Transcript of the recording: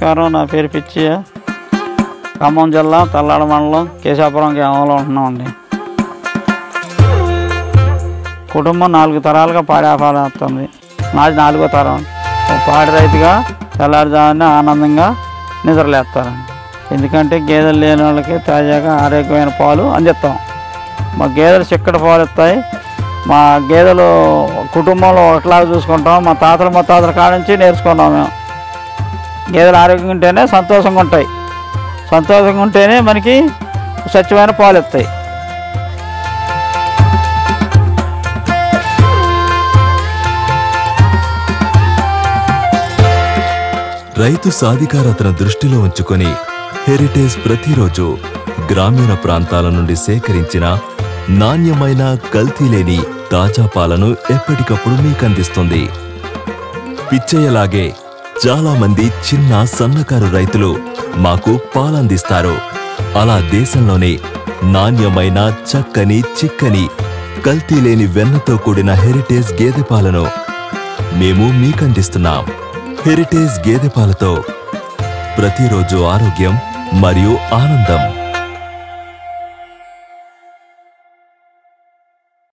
నమస్కారం. నా పేరు పిచ్చయ్య. ఖమ్మం జిల్లా తల్లాడ మండలం కేశాపురం గ్రామంలో ఉంటున్నామండి. కుటుంబం 4 తరాలుగా పాడి వ్యాపారం వస్తుంది. నాది 4వ తరం. పాడి రైతుగా తెల్లారుజామున ఆనందంగా నిద్రలేస్తారండి. ఎందుకంటే గేదెలు లేని వాళ్ళకి తాజాగా ఆరోగ్యమైన పాలు అందిస్తాం. మా గేదెలు చిక్కటి పాలు ఇస్తాయి. మా గేదెలు కుటుంబంలో ఒకటిలాగా చూసుకుంటాం. మా తాతల కాడ నుంచి నేర్చుకున్నాం మేము. గేదెలు ఆరోగ్యంగా ఉంటేనే సంతోషంగా ఉంటాయి. సంతోషంగా ఉంటేనే మనకి స్వచ్ఛమైన పాలు ఇస్తాయి. రైతు సాధికారతను దృష్టిలో ఉంచుకొని హెరిటేజ్ ప్రతిరోజు గ్రామీణ ప్రాంతాల నుండి సేకరించిన నాణ్యమైన కల్తీ లేని తాజా పాలను ఎప్పటికప్పుడు మీకందిస్తుంది. పిచ్చయ్యలాగే చాలా మంది చిన్న సన్నకారు రైతులు మాకు పాలందిస్తారు. అలా దేశంలోనే నాణ్యమైన చక్కని చిక్కని కల్తీ లేని వెన్నతో కూడిన హెరిటేజ్ గేదె పాలను మేము మీకందిస్తున్నాం. హెరిటేజ్ గేదె పాలతో ప్రతిరోజు ఆరోగ్యం మరియు ఆనందం.